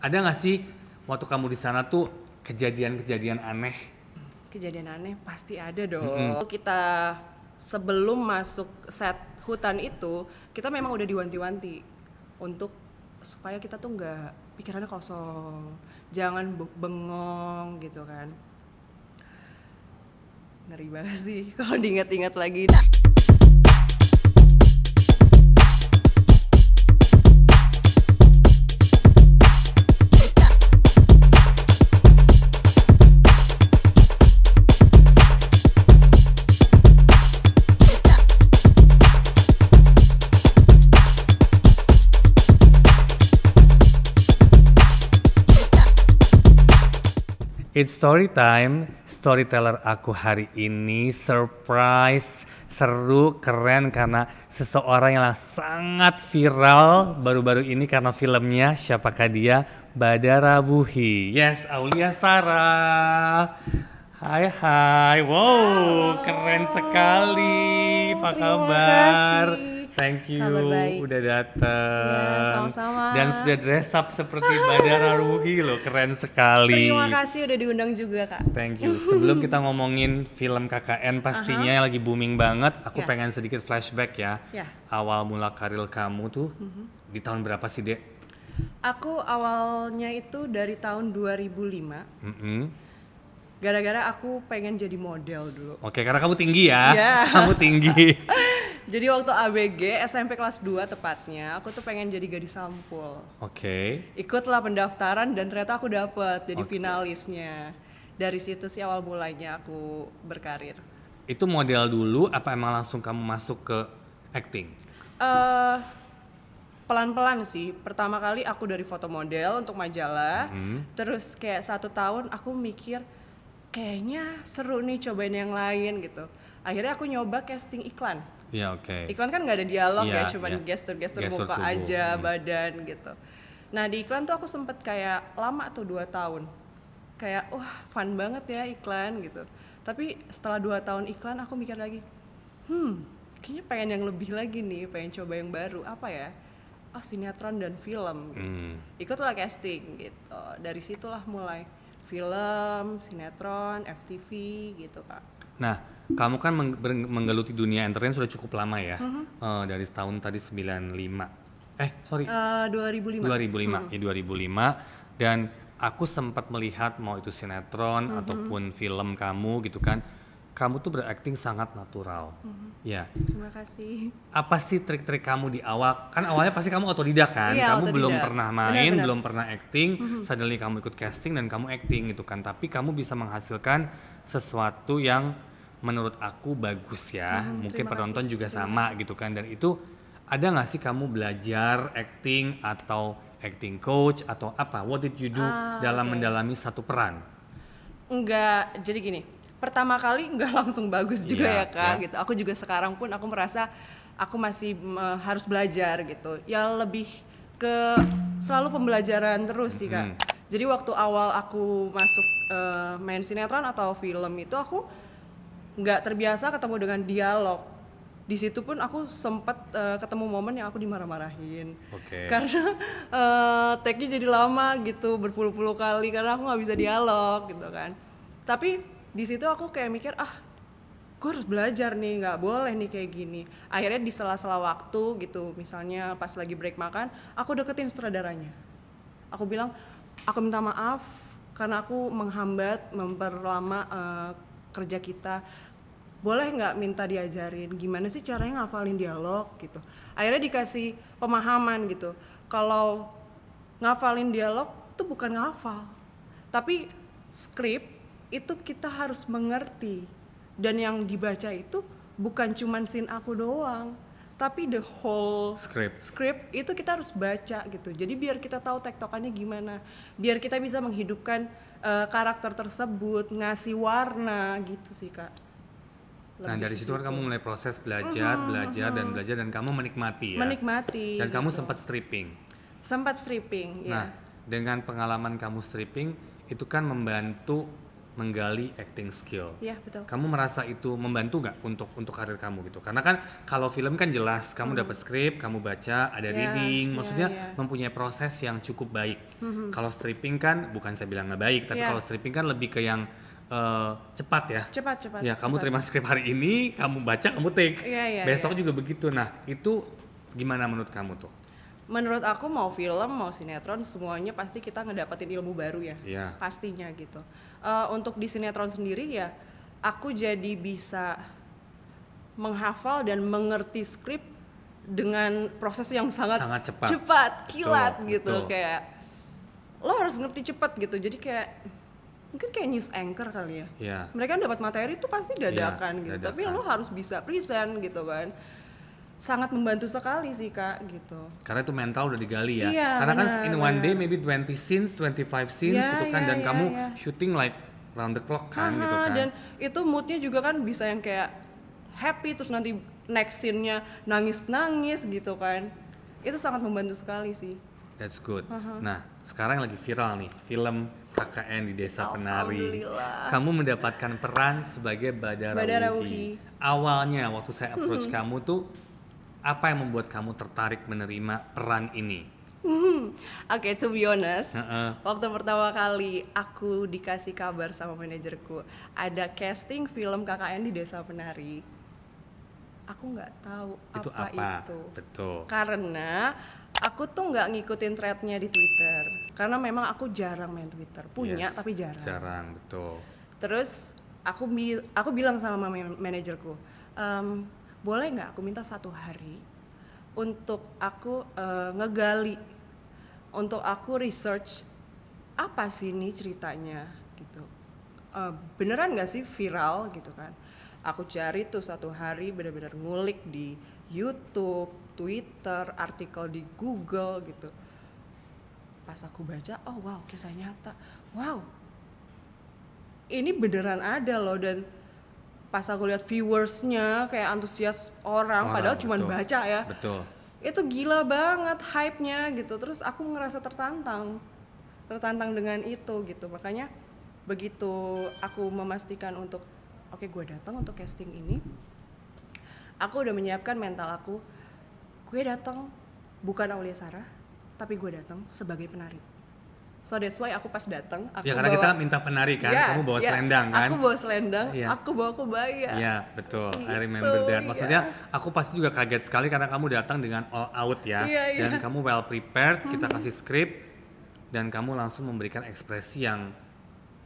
Ada nggak sih waktu kamu di sana tuh kejadian-kejadian aneh? Kejadian aneh pasti ada dong. Mm-mm. Kita sebelum masuk set hutan itu, kita memang udah diwanti-wanti untuk supaya kita tuh nggak pikirannya kosong, jangan bengong gitu kan. Ngeri banget sih kalau diingat-ingat lagi. It's story time, storyteller aku hari ini surprise, seru, keren karena seseorang yang sangat viral baru-baru ini karena filmnya Siapakah Dia? Badara Buhi. Yes, Aulia Sarah. Hai hai, wow, keren sekali. Apa Terima kabar? kasih. Thank you Kabar baik. udah datang. Ya, sama-sama. Dan sudah dress up seperti Badara Ruhi loh, keren sekali. Terima kasih udah diundang juga, Kak. Thank you. Sebelum kita ngomongin film KKN pastinya yang lagi booming banget, aku Ya. pengen sedikit flashback ya. Ya. Awal mula karir kamu tuh di tahun berapa sih, Dek? Aku awalnya itu dari tahun 2005. Mm-mm. Gara-gara aku pengen jadi model dulu. Oke, karena kamu tinggi ya. Ya. Kamu tinggi. Jadi waktu ABG, SMP kelas 2 tepatnya, aku tuh pengen jadi gadis sampul. Oke. Ikutlah pendaftaran dan ternyata aku dapet jadi Oke. finalisnya. Dari situ sih awal mulainya aku berkarir. Itu model dulu apa emang langsung kamu masuk ke acting? eh Pelan-pelan sih. Pertama kali aku dari foto model untuk majalah. Terus kayak 1 tahun aku mikir kayaknya seru nih cobain yang lain gitu. Akhirnya aku nyoba casting iklan. Ya, oke. Iklan kan nggak ada dialog Iya, ya, cuman iya. gestur-gestur Gestur muka tubuh. aja, badan gitu. Nah di iklan tuh aku sempet kayak lama tuh 2 tahun. Kayak wah fun banget ya iklan gitu. Tapi setelah 2 tahun iklan aku mikir lagi, kayaknya pengen yang lebih lagi nih, pengen coba yang baru. Apa ya? Oh sinetron dan film gitu. Ikutlah casting gitu. Dari situlah mulai film, sinetron, FTV gitu Kak. Nah, kamu kan menggeluti dunia entertain sudah cukup lama ya. Dari tahun tadi 95. Sorry. 2005. 2005. Ya 2005. Dan aku sempat melihat mau itu sinetron ataupun film kamu gitu kan. Kamu tuh berakting sangat natural. Ya. Terima kasih. Apa sih trik-trik kamu di awal? Kan awalnya pasti kamu otodidak kan? Iya, Kamu belum otodidak. pernah main, Benar-benar. belum pernah acting, suddenly kamu ikut casting dan kamu acting gitu kan. Tapi kamu bisa menghasilkan sesuatu yang menurut aku bagus ya. Mungkin terima penonton kasih. juga Terima sama gitu kan. Dan itu ada nggak sih kamu belajar acting atau acting coach atau apa? What did you do dalam oke. mendalami satu peran? Enggak, jadi gini, pertama kali enggak langsung bagus juga Iya, ya Kak iya. gitu. Aku juga sekarang pun aku merasa aku masih harus belajar gitu. Ya lebih ke selalu pembelajaran terus sih Kak. Jadi waktu awal aku masuk main sinetron atau film itu aku nggak terbiasa ketemu dengan dialog. Di situ pun aku sempat ketemu momen yang aku dimarah-marahin. Oke. Karena take-nya jadi lama gitu, berpuluh-puluh kali karena aku nggak bisa dialog gitu kan. Tapi di situ aku kayak mikir gue harus belajar nih, nggak boleh nih kayak gini. Akhirnya di sela-sela waktu gitu, misalnya pas lagi break makan, aku deketin sutradaranya. Aku bilang, aku minta maaf karena aku menghambat, memperlama kerja kita. Boleh nggak minta diajarin gimana sih caranya ngafalin dialog gitu. Akhirnya dikasih pemahaman gitu. Kalau ngafalin dialog tuh bukan ngafal, tapi skrip itu kita harus mengerti. Dan yang dibaca itu bukan cuman scene aku doang, tapi the whole script itu kita harus baca gitu. Jadi biar kita tahu tektokannya gimana, biar kita bisa menghidupkan karakter tersebut, ngasih warna gitu sih Kak. Nah Lebih dari ke situ kan kamu mulai proses belajar dan kamu menikmati ya. menikmati Dan kamu gitu. sempat stripping. Sempat stripping Nah ya. dengan pengalaman kamu stripping itu kan membantu menggali acting skill. Iya, betul. Kamu merasa itu membantu nggak untuk karir kamu gitu? Karena kan kalau film kan jelas kamu dapat skrip, kamu baca, ada Iya, reading, iya, maksudnya iya. mempunyai proses yang cukup baik. Kalau stripping kan bukan saya bilang nggak baik, tapi Iya. kalau stripping kan lebih ke yang cepat ya. Cepat. Ya, kamu cepat. terima skrip hari ini, kamu baca, kamu take. Iya, Besok iya. juga begitu. Nah, itu gimana menurut kamu tuh? Menurut aku mau film, mau sinetron, semuanya pasti kita ngedapetin ilmu baru ya. Iya. Pastinya gitu. Untuk di sinetron sendiri ya, aku jadi bisa menghafal dan mengerti skrip dengan proses yang sangat Cepat. kilat Betul, gitu. betul. Kayak lo harus ngerti cepat gitu. Jadi kayak mungkin kayak news anchor kali ya. Iya. Mereka dapat materi itu pasti dadakan gitu. Tapi dadakan. lo harus bisa present gitu kan. Sangat membantu sekali sih Kak gitu. Karena itu mental udah digali ya. Iya, Karena kan benar, in one day benar. maybe 20 scenes, 25 scenes Iya, gitu kan, iya, dan iya, kamu iya. shooting like round the clock kan gitu Aha, kan. dan itu moodnya juga kan bisa yang kayak happy terus nanti next scene-nya nangis-nangis gitu kan. Itu sangat membantu sekali sih. That's good. Nah, sekarang yang lagi viral nih, film KKN di Desa Penari. Alhamdulillah. Kamu mendapatkan peran sebagai Badara Badara Wuhi. Wuhi. Awalnya waktu saya approach kamu tuh, apa yang membuat kamu tertarik menerima peran ini? Oke, to be honest, Heeh. waktu pertama kali aku dikasih kabar sama manajerku ada casting film KKN di Desa Penari, aku nggak tahu Itu apa apa? itu. Betul. Karena aku tuh nggak ngikutin threadnya di Twitter, karena memang aku jarang main Twitter, punya Yes, tapi jarang. Jarang, betul. Terus aku bilang sama manajerku, boleh nggak aku minta 1 hari untuk aku ngegali, untuk aku research apa sih ini ceritanya gitu. Beneran nggak sih viral gitu kan? Aku cari tuh 1 hari benar-benar ngulik di YouTube, Twitter, artikel di Google gitu. Pas aku baca, oh wow, kisah nyata. Wow, ini beneran ada loh, dan pas aku lihat viewersnya kayak antusias orang padahal cuma betul. baca ya, Betul. itu gila banget hype-nya gitu. Terus aku ngerasa tertantang dengan itu gitu. Makanya begitu aku memastikan untuk oke, gue datang untuk casting ini, aku udah menyiapkan mental aku, gue datang bukan Aulia Sarah tapi gue datang sebagai penari. So that's why aku pas datang, aku Ya karena kita minta penari kan, Ya, kamu bawa ya, selendang kan? Aku bawa selendang, Iya. aku bawa kebaya. Iya, betul. I Gitu, remember that. Maksudnya iya. aku pasti juga kaget sekali karena kamu datang dengan all out ya. Iya, iya. Dan kamu well prepared, kita kasih skrip dan kamu langsung memberikan ekspresi yang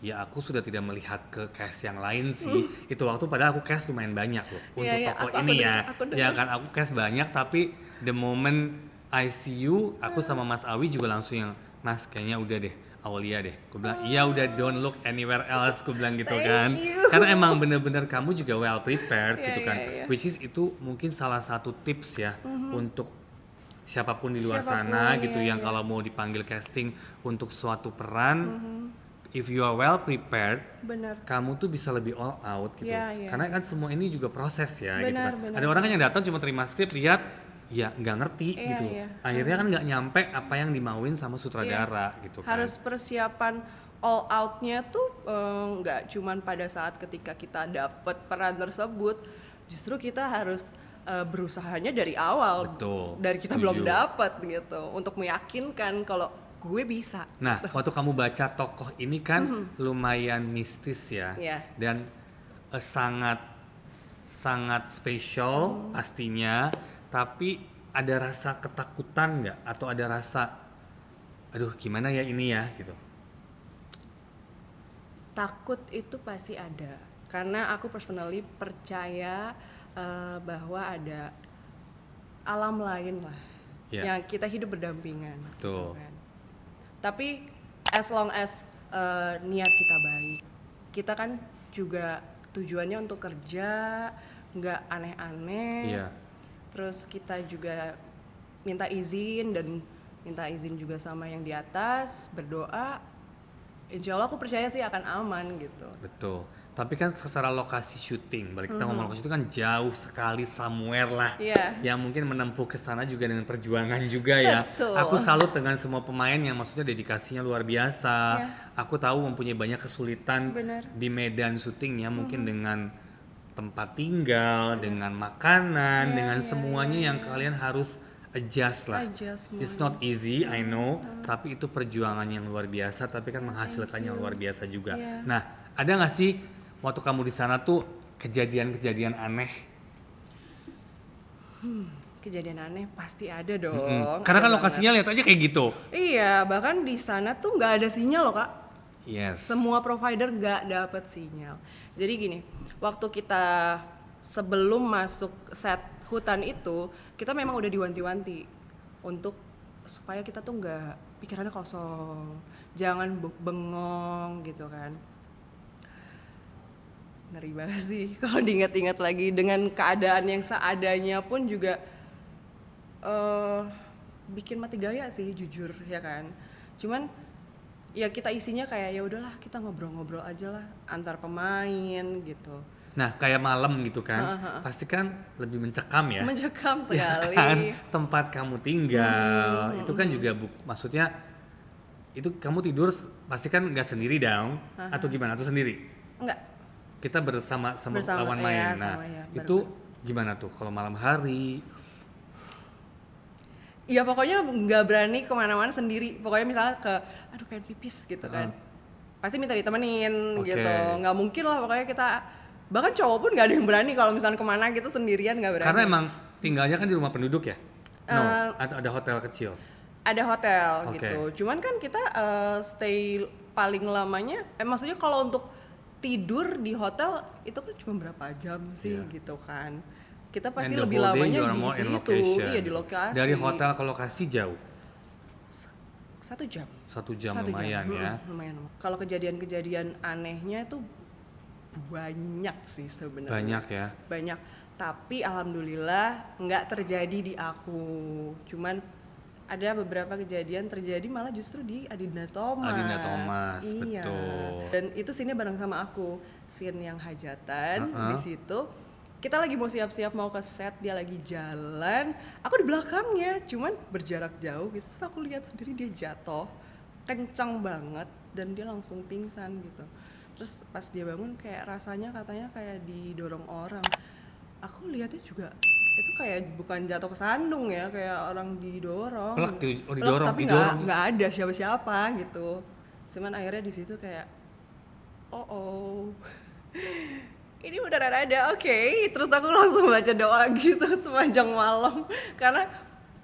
ya aku sudah tidak melihat ke cast yang lain sih. Itu waktu padahal aku cast lumayan banyak loh untuk Iya, tokoh aku ini dengar, ya. aku dengar. Ya kan aku cast banyak tapi the moment I see you, aku sama Mas Awi juga langsung yang Mas kayaknya udah deh. Aulia deh, aku bilang iya udah don't look anywhere else, aku bilang gitu Thank kan, you. karena emang bener-bener kamu juga well prepared Iya, gitu kan, iya, iya. which is itu mungkin salah satu tips ya untuk siapapun di luar Siapapun, sana gitu iya, yang iya. kalau mau dipanggil casting untuk suatu peran, if you are well prepared, Bener. kamu tuh bisa lebih all out gitu, Iya, iya. karena kan semua ini juga proses ya gitu Benar, kan. benar. Ada orang kan yang datang cuma terima skrip lihat ya nggak ngerti Iya, gitu, iya. akhirnya kan nggak nyampe apa yang dimauin sama sutradara gitu kan. Harus persiapan all out-nya tuh nggak cuman pada saat ketika kita dapet peran tersebut, justru kita harus berusahanya dari awal. Betul, Dari kita setuju. belum dapet gitu, untuk meyakinkan kalau gue bisa. Nah, waktu kamu baca tokoh ini kan lumayan mistis ya, Iya. dan sangat spesial pastinya. Tapi ada rasa ketakutan nggak? Atau ada rasa, aduh gimana ya ini ya gitu? Takut itu pasti ada, karena aku personally percaya bahwa ada alam lain lah Ya. yang kita hidup berdampingan. Betul. Gitu kan. Tapi as long as niat kita baik, kita kan juga tujuannya untuk kerja, nggak aneh-aneh. Iya. Terus kita juga minta izin juga sama yang di atas, berdoa. Insya Allah aku percaya sih akan aman gitu. Betul. Tapi kan secara lokasi syuting, balik kita ngomong lokasi itu kan jauh sekali somewhere lah. Iya. Yang mungkin menempuh ke sana juga dengan perjuangan juga ya. Betul. Aku salut dengan semua pemain yang maksudnya dedikasinya luar biasa. Iya. Aku tahu mempunyai banyak kesulitan Benar. di medan syutingnya, mungkin dengan tempat tinggal, dengan makanan, Iya, dengan iya, semuanya iya, yang kalian harus adjust lah. Adjust It's not easy, I know, tapi itu perjuangan yang luar biasa, tapi kan menghasilkan yang luar biasa juga. Iya. Nah, ada nggak sih waktu kamu di sana tuh kejadian-kejadian aneh? Kejadian aneh pasti ada dong. Karena ada kan lokasinya lihat aja kayak gitu. banget. Iya, bahkan di sana tuh nggak ada sinyal loh kak. Yes. Semua provider nggak dapet sinyal. Jadi gini, waktu kita sebelum masuk set hutan itu, kita memang udah diwanti-wanti untuk supaya kita tuh nggak pikirannya kosong, jangan bengong gitu kan. Ngeri banget sih kalau diingat-ingat lagi dengan keadaan yang seadanya pun juga bikin mati gaya sih jujur ya kan. Cuman ya kita isinya kayak ya udahlah kita ngobrol-ngobrol aja lah antar pemain gitu. Nah, kayak malam gitu kan, pasti kan lebih mencekam ya. Mencekam Ya sekali. kan, tempat kamu tinggal, itu kan juga maksudnya itu kamu tidur pasti kan nggak sendiri dong, atau gimana? Atau sendiri? Enggak. Kita bersama lawan Iya, main. Nah, sama, ya, itu gimana tuh kalau malam hari? Ya pokoknya nggak berani kemana-mana sendiri. Pokoknya misalnya aduh pengen pipis gitu kan. Pasti minta ditemenin Oke. gitu. Nggak mungkin lah pokoknya kita, bahkan cowok pun nggak ada yang berani kalau misalnya kemana gitu sendirian nggak berani. Karena emang tinggalnya kan di rumah penduduk ya? No, Eh, ada hotel kecil. ada hotel Oke. gitu. Cuman kan kita stay paling lamanya, maksudnya kalau untuk tidur di hotel itu kan cuma berapa jam sih Iya. gitu kan. Kita pasti And the lebih whole day lamanya you are di more in situ, location. iya di lokasi. Dari hotel ke lokasi jauh, 1 jam. 1 jam 1 lumayan ya. Lumayan. Kalau kejadian-kejadian anehnya itu banyak sih sebenarnya. Banyak ya. Banyak. Tapi alhamdulillah nggak terjadi di aku. Cuman ada beberapa kejadian terjadi malah justru di Adinda Thomas. Adinda Thomas, iya. betul. Dan itu scene-nya bareng sama aku. Scene yang hajatan di situ. Kita lagi mau siap-siap mau ke set, dia lagi jalan. Aku di belakangnya, cuman berjarak jauh gitu. Terus aku lihat sendiri dia jatuh. Kencang banget dan dia langsung pingsan gitu. Terus pas dia bangun kayak rasanya katanya kayak didorong orang. Aku lihatnya juga itu kayak bukan jatuh ke sandung ya, kayak orang didorong. Pelak gitu, oh, Pelak, didorong, tapi didorong. nggak ada siapa-siapa gitu. Cuman akhirnya di situ kayak oh ini beneran ada, oke. Terus aku langsung baca doa gitu sepanjang malam karena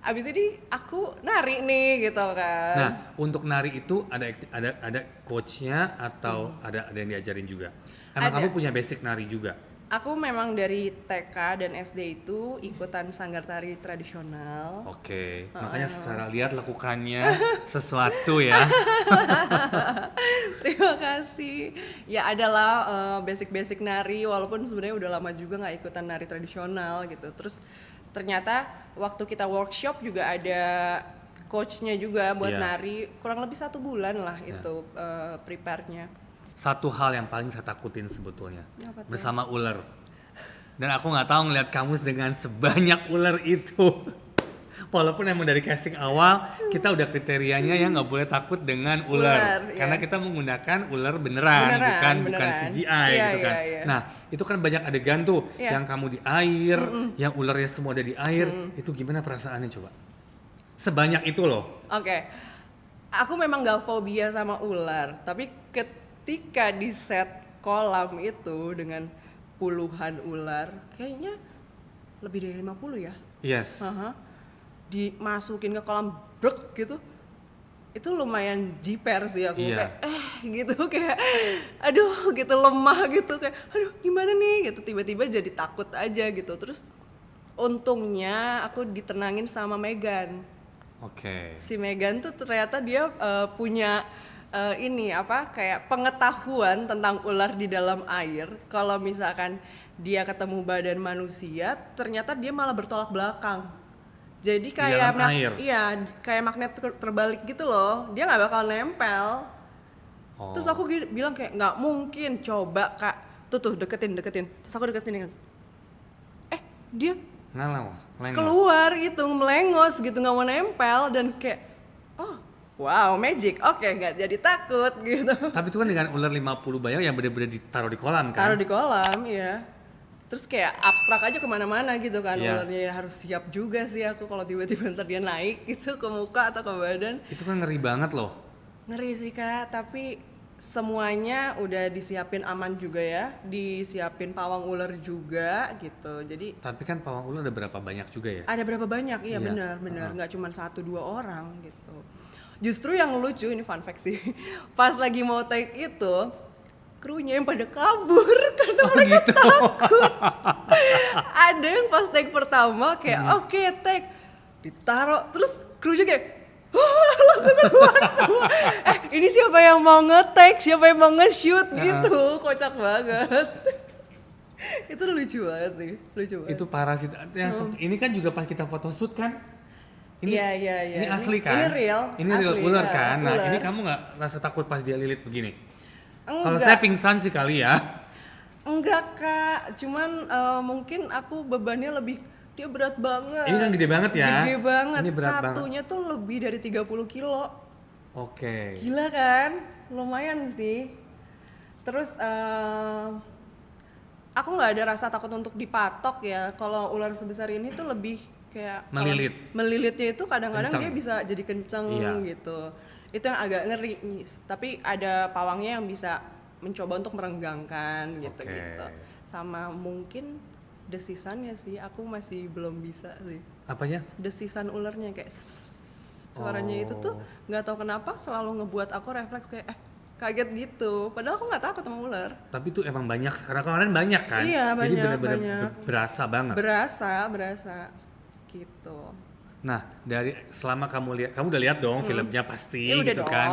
abis ini aku nari nih gitu kan. Nah, untuk nari itu ada coachnya atau ada yang diajarin juga? Emang Ada. kamu punya basic nari juga? Aku memang dari TK dan SD itu ikutan sanggar tari tradisional. Oke, makanya secara lihat lakukannya sesuatu ya. Terima kasih. Ya adalah basic-basic nari, walaupun sebenarnya udah lama juga nggak ikutan nari tradisional gitu. Terus ternyata waktu kita workshop juga ada coachnya juga buat Iya. nari, kurang lebih 1 bulan lah itu prepare-nya. Satu hal yang paling saya takutin sebetulnya Apa tuh? bersama ular. Dan aku nggak tahu ngeliat kamu dengan sebanyak ular itu. Walaupun emang dari casting awal kita udah kriterianya yang nggak boleh takut dengan ular, Ular, karena iya. kita menggunakan ular beneran, bukan Beneran. CGI Iya, gitu kan. iya, iya. Nah itu kan banyak adegan tuh Iya. yang kamu di air, yang ularnya semua ada di air. Itu gimana perasaannya coba? Sebanyak itu loh. Oke, aku memang gak fobia sama ular, tapi ketika di set kolam itu dengan puluhan ular, kayaknya lebih dari 50 ya. Yes. Aha. Dimasukin ke kolam brek gitu, itu lumayan jiper sih aku. Iya. Kayak gitu, kayak aduh gitu, lemah gitu, kayak aduh gimana nih gitu, tiba-tiba jadi takut aja gitu. Terus untungnya aku ditenangin sama Megan. Oke. Si Megan tuh ternyata dia punya ini apa kayak pengetahuan tentang ular di dalam air. Kalau misalkan dia ketemu badan manusia, ternyata dia malah bertolak belakang. Jadi kayak dalam air? iya, kayak magnet terbalik gitu loh. Dia nggak bakal nempel. Oh. Terus aku bilang kayak nggak mungkin, coba Kak tuh deketin. Terus aku deketin kan. Dia Ngalau, lengos. keluar gitu, melengos gitu, nggak mau nempel dan kayak, oh wow magic, oke nggak jadi takut gitu. Tapi itu kan dengan ular 50 banyak yang bener-bener ditaruh di kolam kan? Taruh di kolam, ya. Terus kayak abstrak aja kemana-mana gitu kan, Iya. ularnya harus siap juga sih aku kalau tiba-tiba ntar dia naik gitu ke muka atau ke badan. Itu kan ngeri banget loh. Ngeri sih Kak, tapi semuanya udah disiapin aman juga ya, disiapin pawang ular juga gitu. Jadi Tapi kan pawang ular ada berapa banyak juga ya? ada berapa banyak? Iya Iya. benar, nggak cuma 1-2 orang gitu. Justru yang lucu, ini fun fact sih, pas lagi mau take itu, krunya yang pada kabur karena mereka gitu. takut. Ada yang pas take pertama kayak oke take, ditaruh, terus krunya kayak langsung keluar semua. Ini siapa yang mau nge-take, siapa yang mau nge-shoot gitu, kocak banget. Itu lucu banget sih, lucu banget. Itu parasit. Ini kan juga pas kita photoshoot kan? Iya. Ini asli kan? Ini real. Ini real asli, ular kan? Nah ular. ini kamu nggak rasa takut pas dia lilit begini? Enggak. Kalau saya pingsan sih kali ya. Enggak Kak, cuman mungkin aku bebannya lebih, dia berat banget. Ini kan gede banget ya? Gede banget, Ini berat banget. satunya tuh lebih dari 30 kilo. Oke. Gila kan? Lumayan sih. Terus aku nggak ada rasa takut untuk dipatok ya. Kalau ular sebesar ini tuh lebih kayak Melilit. Melilitnya itu kadang-kadang Kenceng. dia bisa jadi kenceng Iya. gitu. Itu yang agak ngeri. Tapi ada pawangnya yang bisa mencoba untuk merenggangkan gitu-gitu. Oke. Sama mungkin desisannya sih, aku masih belum bisa sih. Apanya? Desisan ularnya kayak suaranya itu tuh nggak tahu kenapa selalu ngebuat aku refleks kayak kaget gitu. Padahal aku nggak takut sama ular. Tapi itu emang banyak, karena kemarin banyak kan? Iya, Jadi banyak, benar-benar banyak. berasa banget. Berasa gitu. Nah, dari selama kamu lihat, kamu udah lihat dong filmnya pasti Ya udah gitu dong. kan?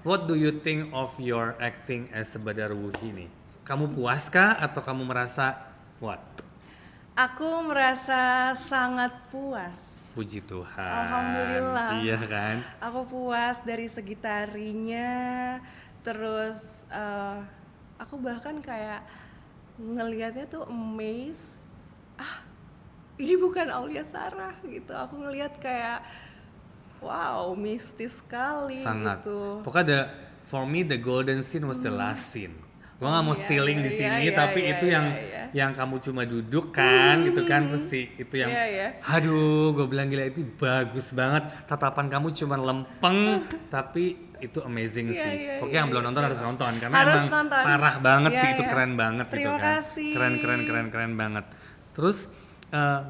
What do you think of your acting as a Badarwuhi nih? Kamu puas kah atau kamu merasa what? Aku merasa sangat puas. Puji Tuhan. Alhamdulillah. Iya kan? Aku puas dari segi tarinya, terus aku bahkan kayak ngelihatnya tuh amazed. Ini bukan Aulia Sarah gitu. Aku ngelihat kayak wow, mistis sekali Sangat. gitu. Pokoknya for me the golden scene was the last scene. Gua nggak mau Iya, stealing di iya, sini, iya, tapi iya, itu iya, yang iya. yang kamu cuma duduk kan, gitu kan, terus sih itu yang, Iya, iya. aduh, gue bilang gila itu bagus banget. Tatapan kamu cuma lempeng, tapi itu amazing Iya, sih. iya, Pokoknya iya, yang belum iya. nonton harus nonton karena Harus emang nonton. parah banget Iya, sih, itu iya. keren banget gitu Terima kan. kasih. Keren banget. Terus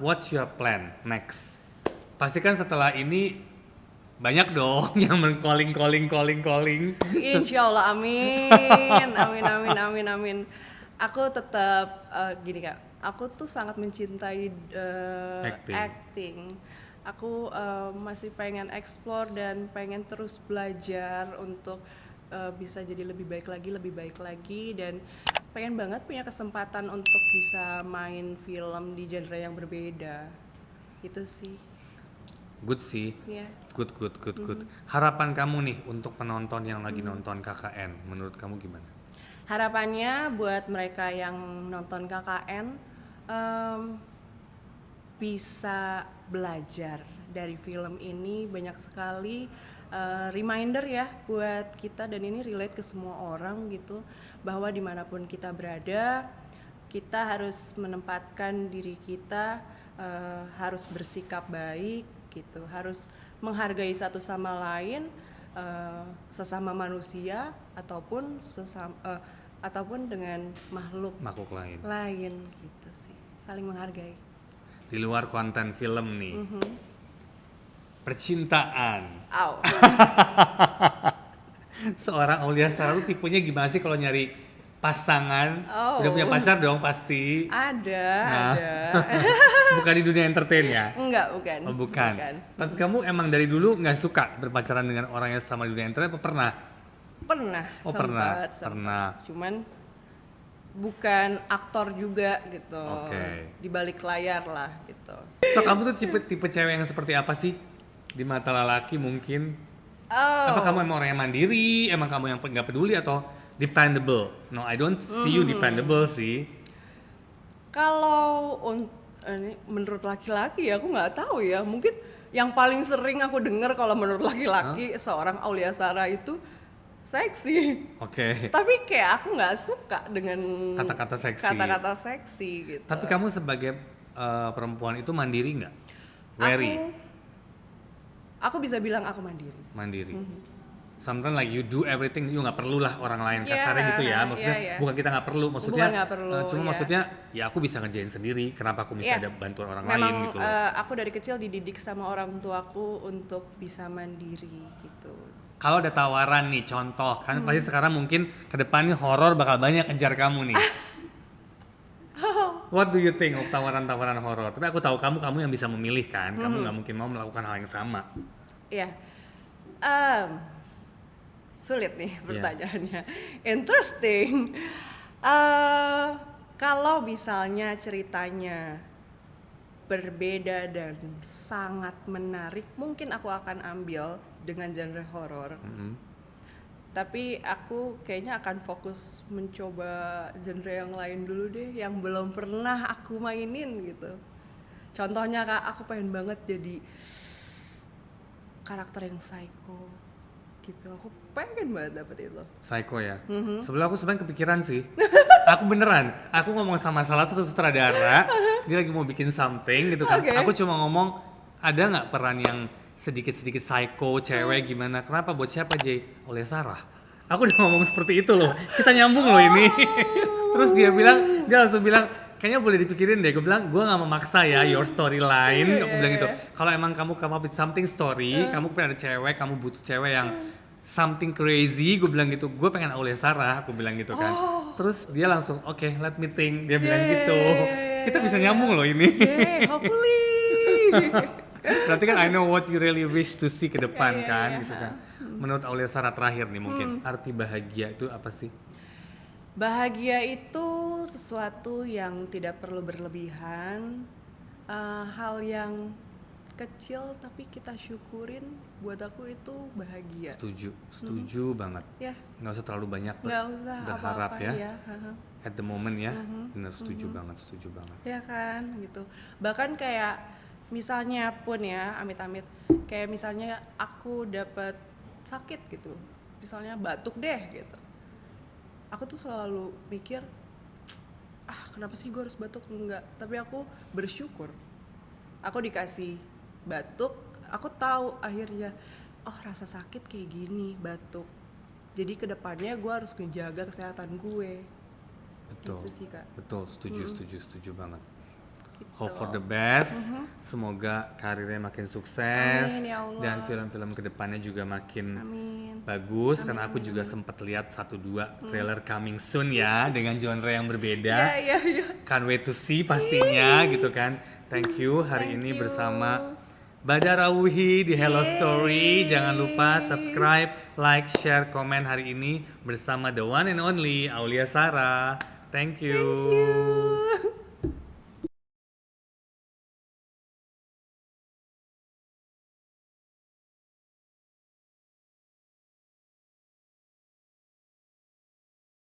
what's your plan next? Pastikan setelah ini banyak dong yang calling. Insya Allah, amin. Amin. Aku tetap gini Kak, aku tuh sangat mencintai acting. Aku masih pengen explore dan pengen terus belajar untuk bisa jadi lebih baik lagi dan pengen banget punya kesempatan untuk bisa main film di genre yang berbeda. Itu sih. Good sih. Ya. Good. Harapan kamu nih untuk penonton yang lagi nonton KKN, menurut kamu gimana? Harapannya buat mereka yang nonton KKN bisa belajar dari film ini banyak sekali reminder ya buat kita, dan ini relate ke semua orang gitu, bahwa dimanapun kita berada kita harus menempatkan diri kita, harus bersikap baik gitu, harus menghargai satu sama lain, sesama manusia ataupun ataupun dengan makhluk lain gitu sih, saling menghargai. Di luar konten film nih, percintaan. Au. Seorang Aulia Sarah tipenya gimana sih kalau nyari pasangan? Oh. Udah punya pacar dong pasti. Ada. Bukan di dunia entertain ya? Enggak, bukan. Oh, bukan. Tapi kamu emang dari dulu nggak suka berpacaran dengan orang yang sama di dunia entertain apa pernah? Pernah. Oh, sempat. pernah. Cuman bukan aktor juga gitu. Oke. Di balik layar lah gitu. So kamu tuh tipe cewek yang seperti apa sih? Di mata lelaki mungkin? Oh. Apa kamu emang orang yang mandiri? Emang kamu yang nggak peduli atau Dependable. No, I don't see you dependable sih. Kalau ini menurut laki-laki ya aku nggak tahu ya, mungkin yang paling sering aku dengar kalau menurut laki-laki seorang Aulia Sarah itu seksi. Oke. Tapi kayak aku nggak suka dengan Kata-kata seksi. kata-kata seksi gitu. Tapi kamu sebagai perempuan itu mandiri nggak? Very Aku bisa bilang aku mandiri. mandiri. Sometimes like you do everything, you nggak perlu lah orang lain Yeah, kasarnya gitu ya. Maksudnya yeah. bukan kita nggak perlu, maksudnya Bukan nggak perlu, cuma yeah. maksudnya ya aku bisa ngerjain sendiri. Kenapa aku bisa Yeah. ada bantuan orang Memang lain gitu loh. aku dari kecil dididik sama orang tuaku untuk bisa mandiri gitu. Kalau ada tawaran nih, contoh kan pasti sekarang mungkin ke depan nih horor bakal banyak kejar kamu nih. What do you think of tawaran-tawaran horor? Tapi aku tahu kamu yang bisa memilih kan, kamu nggak mungkin mau melakukan hal yang sama. Iya. Sulit nih pertanyaannya. Interesting. Kalau misalnya ceritanya berbeda dan sangat menarik, mungkin aku akan ambil dengan genre horor. Tapi aku kayaknya akan fokus mencoba genre yang lain dulu deh, yang belum pernah aku mainin gitu. Contohnya Kak, aku pengen banget jadi karakter yang psycho gitu. Aku pengen banget dapet itu. Psycho ya. Sebelum aku sebenarnya kepikiran sih. Aku beneran. Aku ngomong sama salah satu sutradara, dia lagi mau bikin something gitu kan. Okay. Aku cuma ngomong, ada nggak peran yang sedikit-sedikit psycho, cewek gimana? Kenapa? Buat siapa Jay? Oleh Sarah. Aku udah ngomong seperti itu loh. Kita nyambung loh ini. Terus dia langsung bilang, kayaknya boleh dipikirin deh. Gue bilang, gue nggak memaksa ya your storyline. Aku bilang gitu. Kalau emang kamu come up with something story, kamu pengen ada cewek, kamu butuh cewek yang something crazy, gue bilang gitu. Gue pengen Aulia Sarah, aku bilang gitu kan. Terus dia langsung, oke, let me think. Dia bilang gitu. Kita bisa nyambung loh ini. Hopefully. Berarti kan I know what you really wish to see ke depan Iya, kan, iya. gitu kan. Menurut Aulia Sarah terakhir nih mungkin, arti bahagia itu apa sih? Bahagia itu sesuatu yang tidak perlu berlebihan, hal yang kecil tapi kita syukurin, buat aku itu bahagia. Setuju banget. Ya, Nggak usah terlalu banyak nggak usah berharap apa-apa ya. At the moment ya, bener setuju banget. Ya kan, gitu. Bahkan kayak misalnya pun ya, amit-amit, kayak misalnya aku dapat sakit gitu, misalnya batuk deh gitu. Aku tuh selalu mikir, kenapa sih gue harus batuk? Enggak, tapi aku bersyukur. Aku dikasih batuk, aku tahu akhirnya, rasa sakit kayak gini, batuk. Jadi kedepannya gue harus ngejaga kesehatan gue. Betul. Gitu sih Kak. Betul, setuju banget. Gitu. Hope for the best. Semoga karirnya makin sukses. Amin, ya Allah. Dan film-film kedepannya juga makin Amin. bagus. Karena aku juga sempat lihat 1-2 trailer coming soon ya, dengan genre yang berbeda. Ya. Can't wait to see pastinya gitu kan. Thank you hari Thank ini you. bersama Badara Wuhi di Hello Story. Jangan lupa subscribe, like, share, komen hari ini bersama the one and only Aulia Sarah. Thank you.